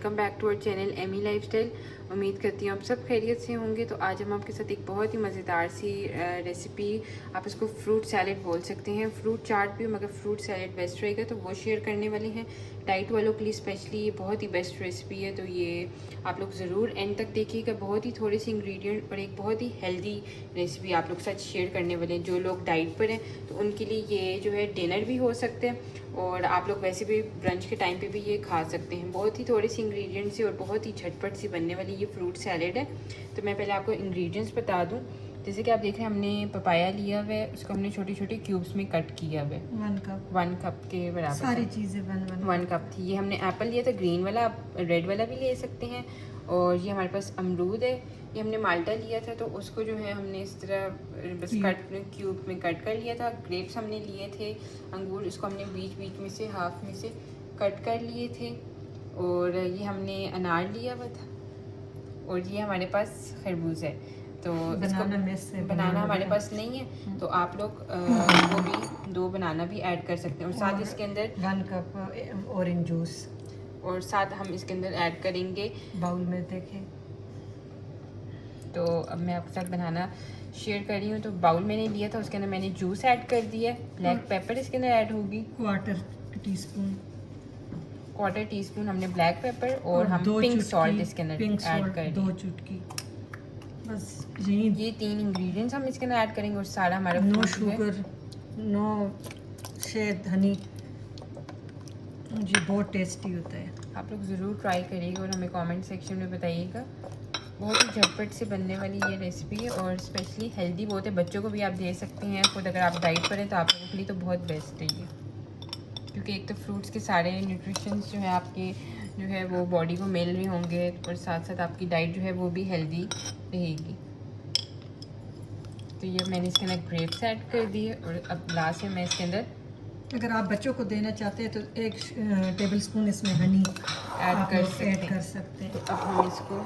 Welcome back to our channel Amy Lifestyle. उम्मीद करती हूँ आप सब खैरियत से होंगे। तो आज हम आपके साथ एक बहुत ही मज़ेदार सी रेसिपी, आप इसको फ्रूट सैलेड बोल सकते हैं, फ्रूट चाट भी मगर फ्रूट सैलेड बेस्ट रहेगा, तो वो शेयर करने वाले हैं। डाइट वालों के लिए स्पेशली ये बहुत ही बेस्ट रेसिपी है, तो ये आप लोग ज़रूर एंड तक देखिएगा। बहुत ही थोड़े से इंग्रेडिएंट और एक बहुत ही हेल्दी रेसिपी आप लोग के साथ शेयर करने वाले हैं। जो लोग डाइट पर हैं तो उनके लिए ये जो है डिनर भी हो सकते हैं और आप लोग वैसे भी ब्रंच के टाइम पे भी ये खा सकते हैं। बहुत ही थोड़े से इंग्रेडिएंट्स से और बहुत ही झटपट सी बनने वाली ये फ्रूट सैलेड है। तो मैं पहले आपको इंग्रेडिएंट्स बता दूं। जैसे कि आप देख रहे हैं, हमने पपाया लिया हुआ है, उसको हमने छोटे छोटे क्यूब्स में कट किया हुआ है। 1 कप के बराबर सारी चीज़ें 1 कप थी। ये हमने एप्पल लिया था, ग्रीन वाला, आप रेड वाला भी ले सकते हैं। और ये हमारे पास अमरूद है। ये हमने माल्टा लिया था, तो उसको जो है हमने इस तरह बस क्यूब में कट कर लिया था। ग्रेप्स हमने लिए थे, अंगूर, इसको हमने बीच बीच में से हाफ में से कट कर लिए थे। और ये हमने अनार लिया हुआ था और ये हमारे पास खरबूज है। तो बनाना हमारे पास नहीं है, तो आप लोग वो भी 2 बनाना भी ऐड कर सकते हैं। और साथ इसके अंदर 1 कप ऑरेंज जूस, और साथ हम इसके अंदर ऐड करेंगे बाउल में देखें। तो अब मैं आपके साथ बनाना शेयर कर रही हूँ। तो बाउल मैंने लिया था, उसके अंदर मैंने जूस ऐड कर दिया है। ब्लैक पेपर इसके अंदर ऐड होगी, क्वार्टर टी स्पून हमने ब्लैक पेपर और हम पिंक सॉल्ट इसके अंदर ऐड कर 2 चुटकी, बस ये 3 इंग्रेडिएंट्स हम इसके अंदर ऐड करेंगे। और सारा हमारा नो शुगर, नो शहद, हनी। जी बहुत टेस्टी होता है, आप लोग ज़रूर ट्राई करिएगा और हमें कमेंट सेक्शन में बताइएगा। बहुत ही झटपट से बनने वाली ये रेसिपी है और स्पेशली हेल्दी बहुत है। बच्चों को भी आप दे सकते हैं खुद, अगर आप डाइट पर हैं तो आप लोगों के लिए तो बहुत बेस्ट है ये, क्योंकि एक तो फ्रूट्स के सारे न्यूट्रिशंस जो है आपके जो है वो बॉडी को मिल रहे होंगे और साथ साथ आपकी डाइट जो है वो भी हेल्दी रहेगी। तो ये मैंने इसके अंदर ग्रेप्स ऐड कर दिए और अब लास्ट में मैं इसके अंदर, अगर आप बच्चों को देना चाहते हैं तो 1 टेबल स्पून इसमें हनी ऐड कर सकते हैं। तो अब हम इसको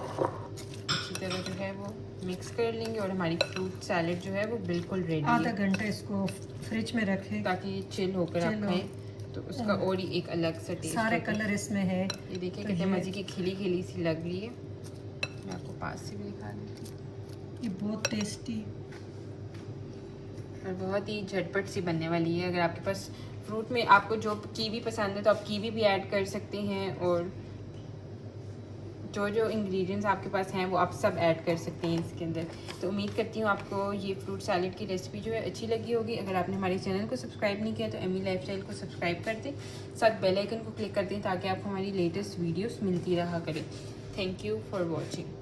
अच्छी तरह जो है वो मिक्स कर लेंगे और हमारी फ्रूट सैलेड जो है वो बिल्कुल रेडी है। आधा घंटा इसको फ्रिज में रखें ताकि चिल होकर आप खाएं, तो उसका और ही एक अलग सा टेस्ट। सारे कलर इसमें है। ये देखिए कितने मज़े की खिली खिली सी लग रही है। मैं आपको पास से भी दिखा देती हूँ। ये बहुत टेस्टी और बहुत ही झटपट सी बनने वाली है। अगर आपके पास फ्रूट में आपको जो कीवी पसंद है तो आप कीवी भी ऐड कर सकते हैं, और जो जो इंग्रेडिएंट्स आपके पास हैं वो आप सब ऐड कर सकते हैं इसके अंदर। तो उम्मीद करती हूँ आपको ये फ्रूट सैलेड की रेसिपी जो है अच्छी लगी होगी। अगर आपने हमारे चैनल को सब्सक्राइब नहीं किया तो एमी लाइफस्टाइल को सब्सक्राइब कर दें, साथ बेल आइकन को क्लिक कर दें ताकि आपको हमारी लेटेस्ट वीडियोस मिलती रहा करें। Thank you for watching.